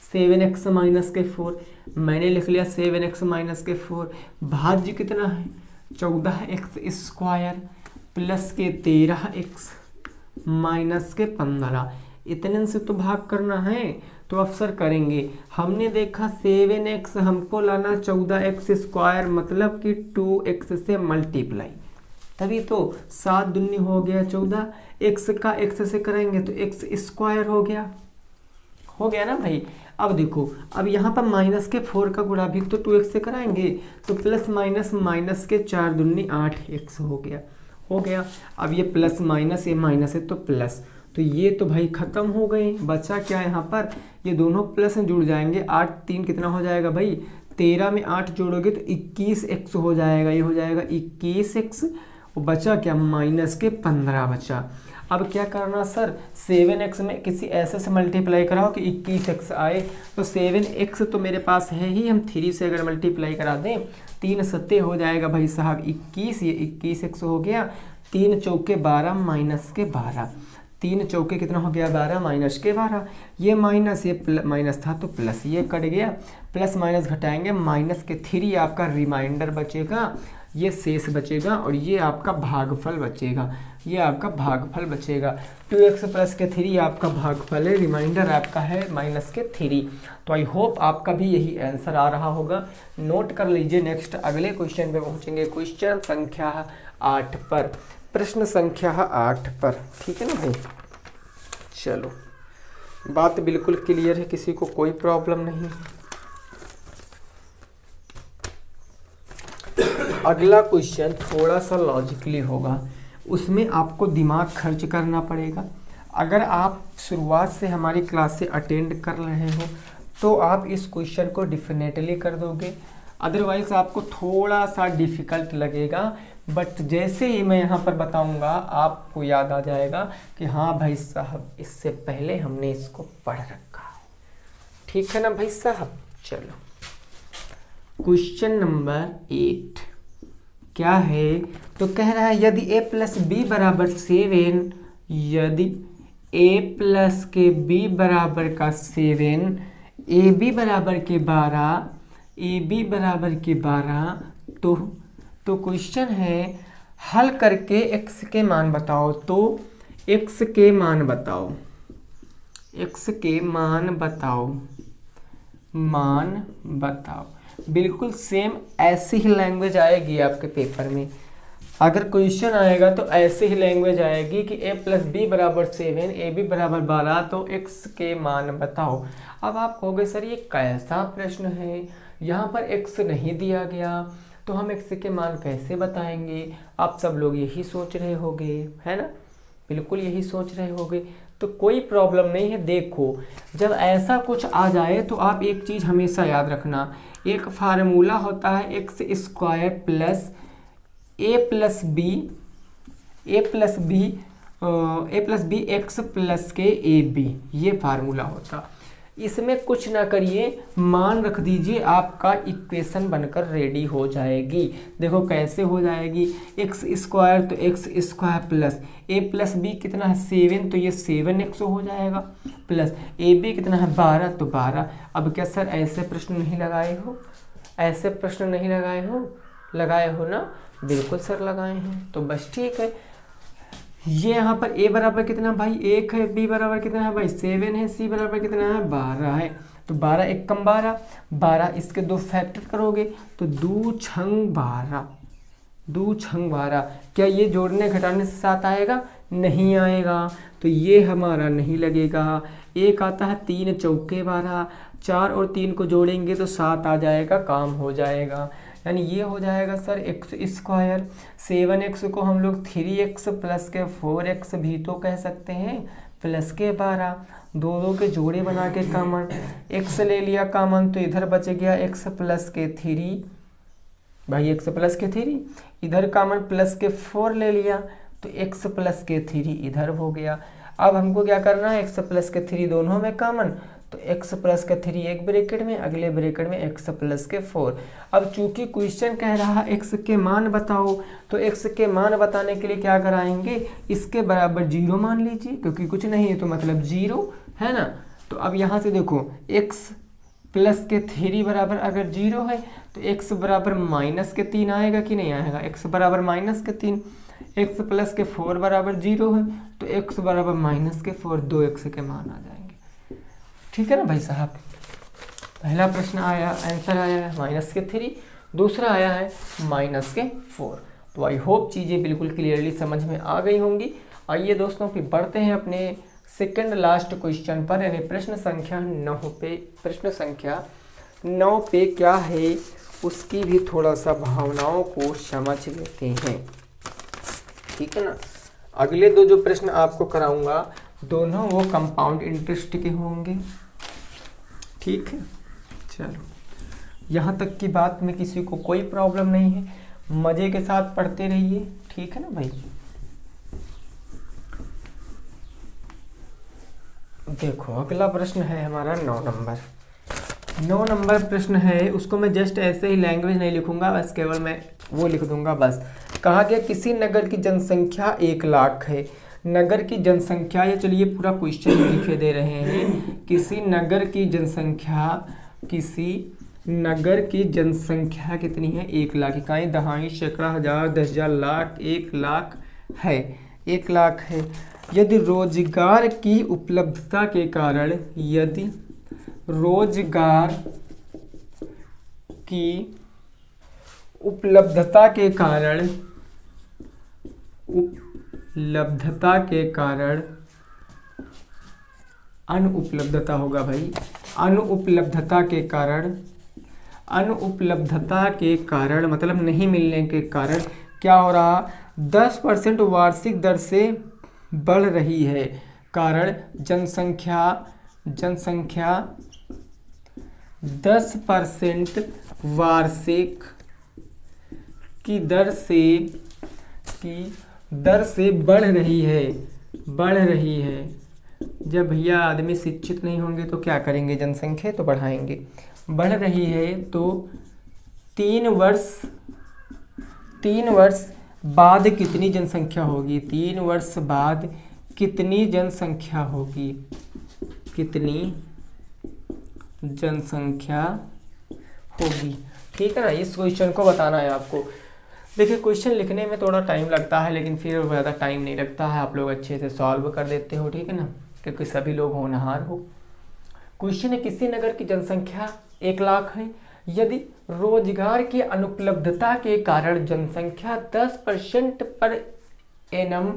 [SPEAKER 2] 7x माइनस के 4, मैंने लिख लिया 7x माइनस के 4। भाज्य कितना है, 14x स्क्वायर प्लस के 13x माइनस के 15, इतने से तो भाग करना है। तो अक्सर करेंगे, हमने देखा 7x हमको लाना 14x स्क्वायर, मतलब कि 2x से मल्टीप्लाई, तभी तो 7 दूनी हो गया 14, x का x से करेंगे तो x स्क्वायर हो गया ना भाई। अब देखो, अब यहाँ पर माइनस के 4 का गुणा भी तो 2x से कराएंगे, तो प्लस माइनस के 4 दूनी 8x हो गया। अब ये प्लस माइनस, ये माइनस है तो प्लस, तो ये तो भाई ख़त्म हो गए। बचा क्या यहाँ पर, ये दोनों प्लस में जुड़ जाएंगे। 8 3 कितना हो जाएगा भाई, 13 में 8 जोड़ोगे तो 21x हो जाएगा। ये हो जाएगा 21x। और बचा क्या, माइनस के 15 बचा। अब क्या करना सर, 7x में किसी ऐसे से मल्टीप्लाई कराओ कि 21x आए। तो 7x तो मेरे पास है ही, हम 3 से अगर मल्टीप्लाई करा दें 3 सत्ते हो जाएगा भाई साहब 21, ये 21x हो गया। 3 चौके 12 माइनस के 12, 3 चौके कितना हो गया 12 माइनस के 12। ये माइनस, ये माइनस था तो प्लस, ये कट गया। प्लस माइनस घटाएंगे, माइनस के 3 आपका रिमाइंडर बचेगा, ये शेष बचेगा और ये आपका भागफल बचेगा। ये आपका भागफल बचेगा। 2x प्लस के 3 आपका भागफल है, रिमाइंडर आपका है माइनस के 3। तो आई होप आपका भी यही आंसर आ रहा होगा। नोट कर लीजिए। नेक्स्ट अगले क्वेश्चन पे पहुंचेंगे, क्वेश्चन संख्या 8 पर, प्रश्न संख्या 8 पर। ठीक है ना भाई, चलो बात बिल्कुल क्लियर है, किसी को कोई प्रॉब्लम नहीं है। अगला क्वेश्चन थोड़ा सा लॉजिकली होगा, उसमें आपको दिमाग खर्च करना पड़ेगा। अगर आप शुरुआत से हमारी क्लास से अटेंड कर रहे हो तो आप इस क्वेश्चन को डेफिनेटली कर दोगे, अदरवाइज आपको थोड़ा सा डिफ़िकल्ट लगेगा। बट जैसे ही मैं यहाँ पर बताऊँगा आपको याद आ जाएगा कि हाँ भाई साहब इससे पहले हमने इसको पढ़ रखा है। ठीक है ना भाई साहब। चलो क्वेश्चन नंबर 8 क्या है, तो कह रहा है यदि a प्लस बी बराबर 7, यदि a प्लस के b बराबर का 7, ab बराबर के 12, ab बराबर के 12, तो क्वेश्चन है हल करके x के मान बताओ। तो x के मान बताओ, x के मान बताओ, मान बताओ। बिल्कुल सेम ऐसी ही लैंग्वेज आएगी आपके पेपर में। अगर क्वेश्चन आएगा तो ऐसे ही लैंग्वेज आएगी कि a प्लस बी बराबर 7, ab बराबर 12, तो x के मान बताओ। अब आप कहोगे सर ये कैसा प्रश्न है, यहाँ पर x नहीं दिया गया तो हम x के मान कैसे बताएंगे। आप सब लोग यही सोच रहे होंगे, है ना, बिल्कुल यही सोच रहे होंगे। तो कोई प्रॉब्लम नहीं है। देखो जब ऐसा कुछ आ जाए तो आप एक चीज़ हमेशा याद रखना, एक फार्मूला होता है एक्स स्क्वायर प्लस ए प्लस बी एक्स प्लस के ए बी, ये फार्मूला होता। इसमें कुछ ना करिए, मान रख दीजिए, आपका इक्वेशन बनकर रेडी हो जाएगी। देखो कैसे हो जाएगी, एक्स स्क्वायर तो एक्स स्क्वायर प्लस ए प्लस बी कितना है 7, तो ये 7x हो जाएगा, प्लस ए बी कितना है 12, तो 12। अब क्या सर ऐसे प्रश्न नहीं लगाए हो, ऐसे प्रश्न नहीं लगाए हो, लगाए हो ना, बिल्कुल सर लगाए हैं। तो बस ठीक है, ये यहाँ पर a बराबर कितना भाई 1 है, b बराबर कितना है भाई 7 है, c बराबर कितना है 12 है। तो 12 1 कम 12, 12 इसके 2 फैक्टर करोगे तो 2 छंग 12, 2 छंग 12। क्या ये जोड़ने घटाने से 7 आएगा? नहीं आएगा, तो ये हमारा नहीं लगेगा। एक आता है 3 चौके 12, 4 और 3 को जोड़ेंगे तो 7 आ जाएगा, काम हो जाएगा। यानी ये हो जाएगा सर एक्स स्क्वायर, 7x को हम लोग 3x प्लस के 4x भी तो कह सकते हैं, प्लस के 12, दो के जोड़े बना के कॉमन, x ले लिया कॉमन तो इधर बच गया x प्लस के 3, भाई x प्लस के 3, इधर कॉमन प्लस के 4 ले लिया तो x प्लस के 3 इधर हो गया। अब हमको क्या करना है, x प्लस के 3 दोनों में कॉमन, तो x प्लस का 3 एक ब्रैकेट में, अगले ब्रैकेट में x प्लस के 4। अब चूंकि क्वेश्चन कह रहा है x के मान बताओ, तो x के मान बताने के लिए क्या कराएंगे, इसके बराबर 0 मान लीजिए, क्योंकि कुछ नहीं है तो मतलब 0 है ना। तो अब यहाँ से देखो x प्लस के 3 बराबर अगर 0 है तो x बराबर माइनस के 3 आएगा कि नहीं आएगा, x बराबर माइनस के 3, x प्लस के 4 बराबर 0 है तो x बराबर माइनस के 4, 2x के मान आ जाएंगे। ठीक है ना भाई साहब। पहला प्रश्न आया, आंसर आया है माइनस के 3, दूसरा आया है माइनस के 4। तो आई होप चीज़ें बिल्कुल क्लियरली समझ में आ गई होंगी। आइए दोस्तों फिर बढ़ते हैं अपने सेकंड लास्ट क्वेश्चन पर, यानी प्रश्न संख्या 9 पे। प्रश्न संख्या 9 पे क्या है उसकी भी थोड़ा सा भावनाओं को समझ लेते हैं। ठीक है ना। अगले दो जो प्रश्न आपको कराऊंगा दोनों वो कंपाउंड इंटरेस्ट के होंगे। ठीक है, चलो यहाँ तक की बात में किसी को कोई प्रॉब्लम नहीं है, मज़े के साथ पढ़ते रहिए। ठीक है ना भाई। देखो अगला प्रश्न है हमारा 9 नंबर। 9 नंबर प्रश्न है, उसको मैं जस्ट ऐसे ही लैंग्वेज नहीं लिखूंगा, बस केवल मैं वो लिख दूंगा बस। कहा गया किसी नगर की जनसंख्या 1 लाख है। नगर की जनसंख्या, ये चलिए पूरा क्वेश्चन लिखे दे रहे हैं। किसी नगर की जनसंख्या कितनी है? 1 लाख। इकाई, दहाई, सैकड़ा, हजार, 10,000, लाख, 1 लाख है। 1 लाख है। यदि रोजगार की उपलब्धता के कारण अनुपलब्धता होगा भाई, अनुपलब्धता के कारण मतलब नहीं मिलने के कारण क्या हो रहा? 10% वार्षिक दर से बढ़ रही है। कारण जनसंख्या 10% वार्षिक की दर से बढ़ रही है। जब भैया आदमी शिक्षित नहीं होंगे तो क्या करेंगे? जनसंख्या तो बढ़ाएंगे। बढ़ रही है तो 3 वर्ष बाद कितनी जनसंख्या होगी? 3 वर्ष बाद कितनी जनसंख्या होगी? ठीक है ना। इस क्वेश्चन को बताना है आपको। देखिए क्वेश्चन लिखने में थोड़ा टाइम लगता है, लेकिन फिर ज़्यादा टाइम नहीं लगता है, आप लोग अच्छे से सॉल्व कर देते हो। ठीक है ना, क्योंकि सभी लोग होनहार हो। क्वेश्चन है किसी नगर की जनसंख्या 1 लाख है। यदि रोजगार की अनुपलब्धता के कारण जनसंख्या 10% पर एनम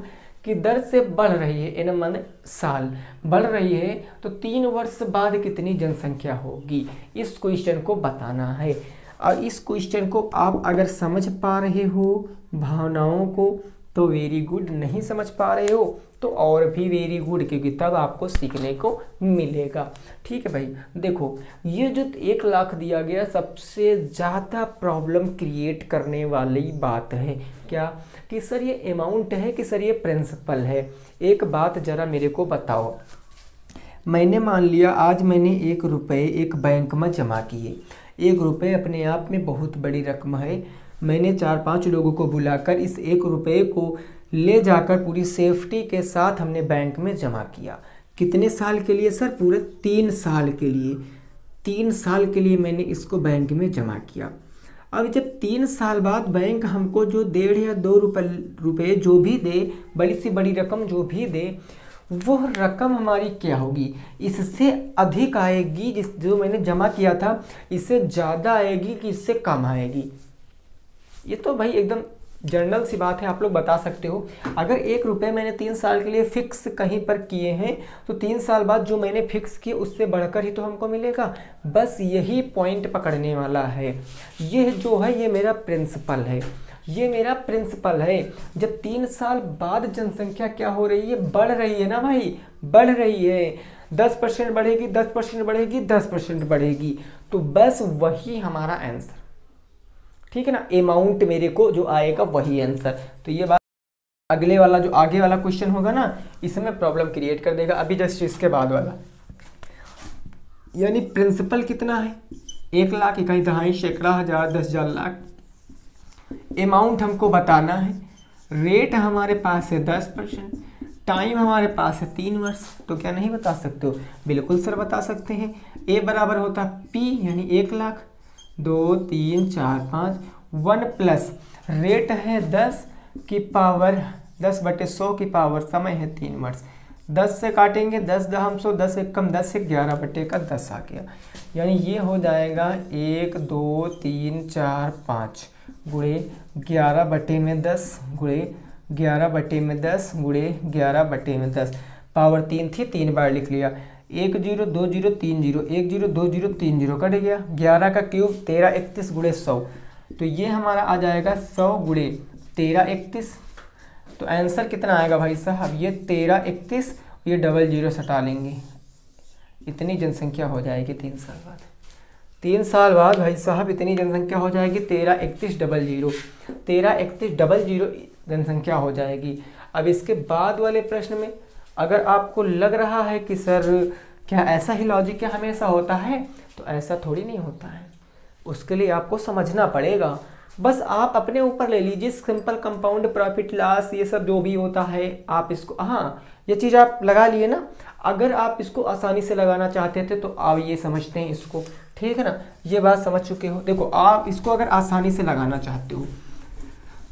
[SPEAKER 2] की दर से बढ़ रही है, एनम माने साल, बढ़ रही है, तो 3 वर्ष बाद कितनी जनसंख्या होगी? इस क्वेश्चन को बताना है। और इस क्वेश्चन को आप अगर समझ पा रहे हो भावनाओं को तो वेरी गुड, नहीं समझ पा रहे हो तो और भी वेरी गुड, क्योंकि तब आपको सीखने को मिलेगा। ठीक है भाई। देखो ये जो 1 लाख दिया गया सबसे ज़्यादा प्रॉब्लम क्रिएट करने वाली बात है। क्या कि सर ये अमाउंट है कि सर ये प्रिंसिपल है? एक बात ज़रा मेरे को बताओ। मैंने मान लिया आज मैंने 1 रुपये एक बैंक में जमा किए। 1 रुपये अपने आप में बहुत बड़ी रकम है। मैंने 4-5 लोगों को बुलाकर इस 1 रुपये को ले जाकर पूरी सेफ्टी के साथ हमने बैंक में जमा किया। कितने साल के लिए सर? पूरे 3 साल के लिए। 3 साल के लिए मैंने इसको बैंक में जमा किया। अब जब 3 साल बाद बैंक हमको जो 1.5 या 2 रुपये जो भी दे, बड़ी सी बड़ी रकम जो भी दे, वो रकम हमारी क्या होगी? इससे अधिक आएगी, जो मैंने जमा किया था इससे ज़्यादा आएगी कि इससे कम आएगी? ये तो भाई एकदम जनरल सी बात है, आप लोग बता सकते हो। अगर 1 रुपये मैंने 3 साल के लिए फिक्स कहीं पर किए हैं तो 3 साल बाद जो मैंने फिक्स किए उससे बढ़कर ही तो हमको मिलेगा। बस यही पॉइंट पकड़ने वाला है। ये जो है ये मेरा प्रिंसिपल है। जब 3 साल बाद जनसंख्या क्या हो रही है? बढ़ रही है ना भाई, बढ़ रही है। 10% बढ़ेगी, 10% बढ़ेगी, 10% बढ़ेगी, तो बस वही हमारा आंसर। ठीक है ना, अमाउंट मेरे को जो आएगा वही आंसर। तो ये बात अगले वाला जो आगे वाला क्वेश्चन होगा ना, इसमें प्रॉब्लम क्रिएट कर देगा। अभी जस्ट इसके बाद वाला, यानी प्रिंसिपल कितना है? 1 लाख, इकाई, दहाई, सैकड़ा, हजार, 10,000, लाख। अमाउंट हमको बताना है। रेट हमारे पास है 10%, टाइम हमारे पास है 3 वर्ष। तो क्या नहीं बता सकते हो? बिल्कुल सर बता सकते हैं। ए बराबर होता P यानी 1 लाख, 2, 3, 4, 5, 1 प्लस रेट है 10 की पावर 10/100 की पावर, समय है 3 वर्ष। 10 से काटेंगे, 10 दहम 100, 10 एक कम 10 से 11/10 आ गया। यानी ये हो जाएगा 1, 2, 3, 4, 5 गुणे 11/10 गुणे 11/10 गुणे 11/10। पावर 3 थी, 3 बार लिख लिया। 1 0 2 0 3 0, 1 0 2 0 3 0 कट गया। 11 का क्यूब 13 31 गुणे 100, तो ये हमारा आ जाएगा 100 गुणे 13 31। तो आंसर कितना आएगा भाई साहब? ये 13 31 ये डबल जीरो हटा लेंगे, इतनी जनसंख्या हो जाएगी 3 साल बाद। 3 साल बाद भाई साहब इतनी जनसंख्या हो जाएगी 133100, 133100 जनसंख्या हो जाएगी। अब इसके बाद वाले प्रश्न में अगर आपको लग रहा है कि सर क्या ऐसा ही लॉजिक क्या हमेशा होता है, तो ऐसा थोड़ी नहीं होता है। उसके लिए आपको समझना पड़ेगा। बस आप अपने ऊपर ले लीजिए, सिंपल कंपाउंड, प्रॉफिट लॉस, ये सब जो भी होता है आप इसको, हाँ ये चीज़ आप लगा लिए ना। अगर आप इसको आसानी से लगाना चाहते थे तो आप ये समझते हैं इसको, ठीक है ना, ये बात समझ चुके हो। देखो आप इसको अगर आसानी से लगाना चाहते हो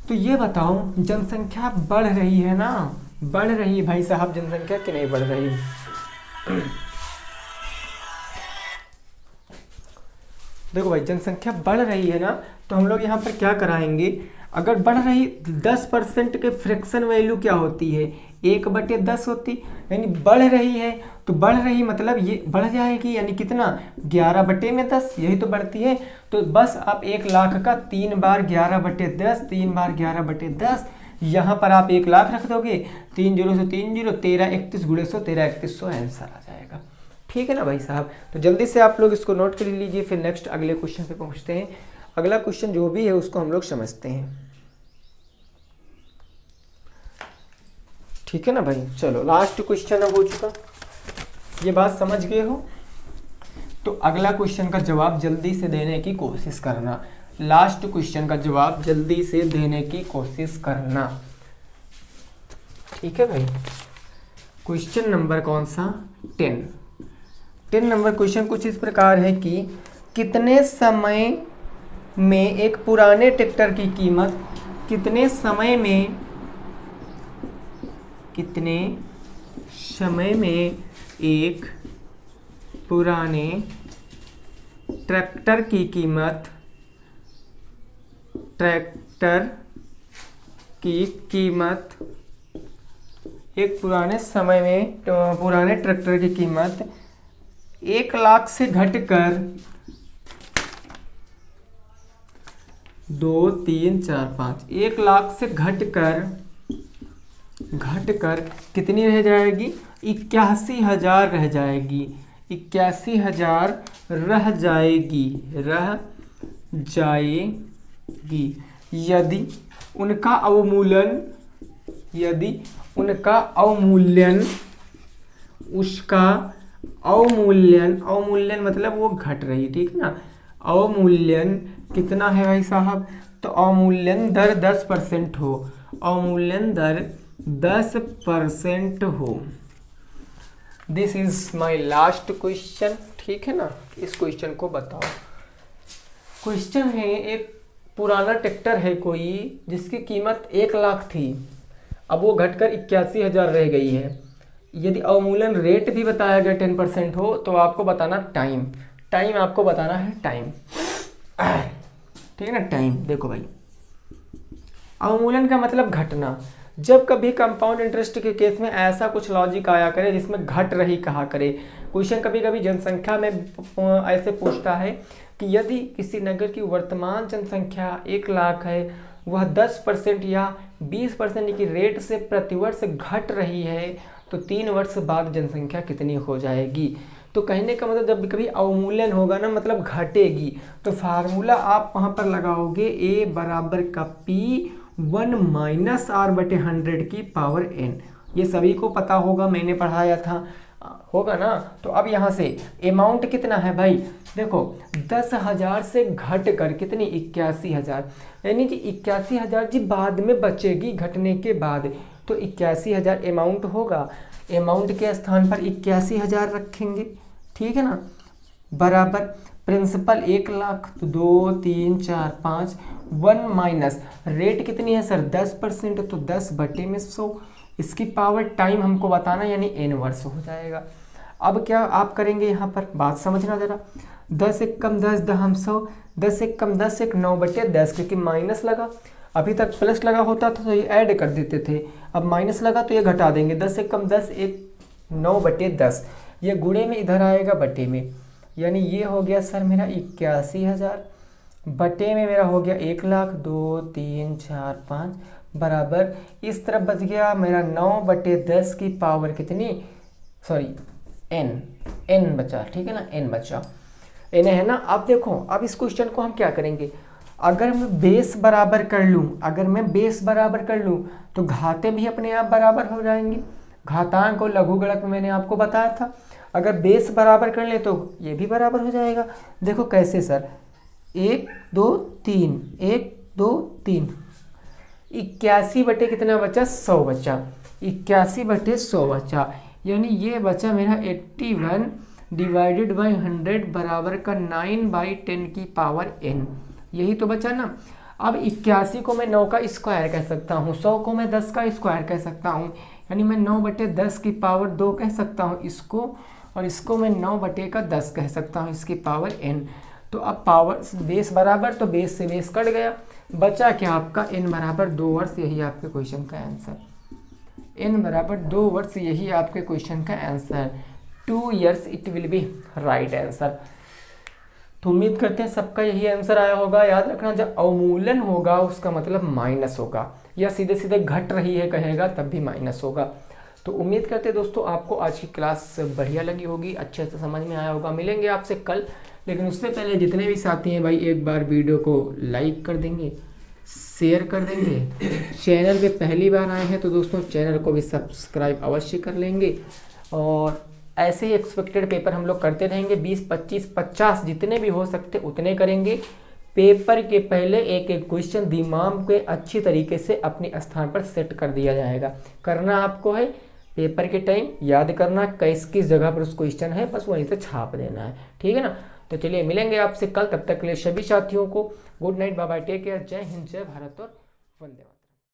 [SPEAKER 2] तो ये बताओ, जनसंख्या बढ़ रही है ना, बढ़ रही भाई साहब जनसंख्या कि नहीं बढ़ रही? देखो भाई जनसंख्या बढ़ रही है ना, तो हम लोग यहाँ पर क्या कराएंगे, अगर बढ़ रही 10% के फ्रैक्शन वैल्यू क्या होती है, 1/10 होती, यानी बढ़ रही है तो बढ़ रही मतलब ये बढ़ जाएगी, यानी कितना, 11/10, यही तो बढ़ती है। तो बस आप 1 लाख का 3 बार 11/10, 3 बार 11/10, यहाँ पर आप 1 लाख रख दोगे, 3 0 से 3 0, 1331 गुणे 100, 133100 आंसर आ जाएगा। ठीक है ना भाई साहब, तो जल्दी से आप लोग इसको नोट कर लीजिए, फिर नेक्स्ट अगले क्वेश्चन पे पहुँचते हैं। अगला क्वेश्चन जो भी है उसको हम लोग समझते हैं। ठीक है ना भाई, चलो लास्ट क्वेश्चन अब हो चुका, ये बात समझ गए हो, तो अगला क्वेश्चन का जवाब जल्दी से देने की कोशिश करना। लास्ट क्वेश्चन का जवाब जल्दी से देने की कोशिश करना, ठीक है भाई। क्वेश्चन नंबर कौन सा, 10 नंबर क्वेश्चन कुछ इस प्रकार है कि कितने समय में एक पुराने ट्रैक्टर की कीमत, कितने समय में एक पुराने ट्रैक्टर की कीमत, एक पुराने समय में पुराने ट्रैक्टर की कीमत 1 लाख से घटकर 2 3 4 5 1 लाख से घटकर कितनी रह जाएगी, 81,000 रह जाएगी, 81,000 रह जाएगी यदि उनका अवमूल्यन मतलब वो घट रही, ठीक है ना, अवमूल्यन कितना है भाई साहब, तो अवमूल्यन दर 10% हो, अवमूल्यन दर 10% हो। This is my last question, ठीक है ना, इस क्वेश्चन को बताओ। क्वेश्चन है, एक पुराना ट्रैक्टर है कोई जिसकी कीमत 1 लाख थी, अब वो घटकर 81,000 रह गई है। यदि अवमूल्यन रेट भी बताया गया 10% हो, तो आपको बताना टाइम आपको बताना है टाइम, ठीक है ना, टाइम। देखो भाई अवमूल्यन का मतलब घटना, जब कभी कंपाउंड इंटरेस्ट के केस में ऐसा कुछ लॉजिक आया करे जिसमें घट रही कहा करे। क्वेश्चन कभी कभी जनसंख्या में ऐसे पूछता है कि यदि किसी नगर की वर्तमान जनसंख्या 1 लाख है, वह 10% या 20% की रेट से प्रतिवर्ष घट रही है, तो 3 वर्ष बाद जनसंख्या कितनी हो जाएगी। तो कहने का मतलब जब कभी अवमूल्यन होगा ना, मतलब घटेगी, तो फार्मूला आप वहाँ पर लगाओगे A बराबर का P1 - R/100 की पावर n। ये सभी को पता होगा, मैंने पढ़ाया था, होगा ना। तो अब यहाँ से अमाउंट कितना है भाई, देखो 10,000 से घट कर कितनी 81,000, यानी कि 81,000 जी बाद में बचेगी घटने के बाद, तो 81,000 अमाउंट होगा। अमाउंट के स्थान पर 81,000 रखेंगे, ठीक है ना, बराबर प्रिंसिपल 1 लाख, तो 2 3 4 5, 1 माइनस रेट कितनी है सर 10%, तो 10/100, इसकी पावर टाइम हमको बताना, यानी n वर्ष हो जाएगा। अब क्या आप करेंगे, यहाँ पर बात समझना जरा, 10 1 कम 10 दहम 100, 10 1 कम 10 1 9/10, क्योंकि माइनस लगा, अभी तक प्लस लगा होता था तो ये ऐड कर देते थे, अब माइनस लगा तो ये घटा देंगे, 10 1 कम 10 1 9/10, ये गुणे में इधर आएगा बटे में, यानी ये हो गया सर मेरा 81,000, बटे में मेरा हो गया 1 लाख, 2 3 4 5 बराबर, इस तरफ बच गया मेरा 9/10 की पावर कितनी सॉरी n बचा, ठीक है ना, n बचा, n है ना। अब देखो, अब इस क्वेश्चन को हम क्या करेंगे, अगर मैं बेस बराबर कर लूँ, तो घातें भी अपने आप बराबर हो जाएंगी। घातांक और लघुगणक में मैंने आपको बताया था, अगर बेस बराबर कर ले तो ये भी बराबर हो जाएगा। देखो कैसे सर, 1 2 3, 1 2 3, 81 बटे कितना बचा, 100 बचा, 81 बटे 100 बचा, यानी ये बचा मेरा 81 डिवाइडेड बाई 100 बराबर का 9/10 की पावर n, यही तो बचा ना। अब 81 को मैं 9 का स्क्वायर कह सकता हूँ, 100 को मैं 10 का स्क्वायर कह सकता हूँ, यानी मैं 9/10 की पावर 2 कह सकता हूँ इसको, और इसको मैं 9/10 कह सकता हूँ इसकी पावर n। तो अब पावर बेस बराबर, तो बेस से बेस कट गया, बचा क्या आपका n बराबर 2 वर्ष, यही आपके क्वेश्चन का आंसर, n बराबर 2 वर्ष, यही आपके क्वेश्चन का answer, 2 years it will be right answer. तो उम्मीद करते हैं सबका यही आंसर आया होगा। याद रखना, जब अवमूलन होगा उसका मतलब माइनस होगा, या सीधे सीधे घट रही है कहेगा तब भी माइनस होगा। तो उम्मीद करते हैं दोस्तों आपको आज की क्लास बढ़िया लगी होगी, अच्छे से समझ में आया होगा। मिलेंगे आपसे कल, लेकिन उससे पहले जितने भी साथी हैं भाई, एक बार वीडियो को लाइक कर देंगे, शेयर कर देंगे, चैनल पे पहली बार आए हैं तो दोस्तों चैनल को भी सब्सक्राइब अवश्य कर लेंगे। और ऐसे ही एक्सपेक्टेड पेपर हम लोग करते रहेंगे, 20 25 50 जितने भी हो सकते उतने करेंगे। पेपर के पहले एक एक क्वेश्चन दिमाग के अच्छी तरीके से अपने स्थान पर सेट कर दिया जाएगा। करना आपको है पेपर के टाइम याद करना किस जगह पर उस क्वेश्चन है, बस वहीं से छाप देना है, ठीक है ना। तो चलिए मिलेंगे आपसे कल, तब तक के लिए सभी साथियों को good night, bye bye, take care, जय हिंद, जय भारत और वंदे मातरम।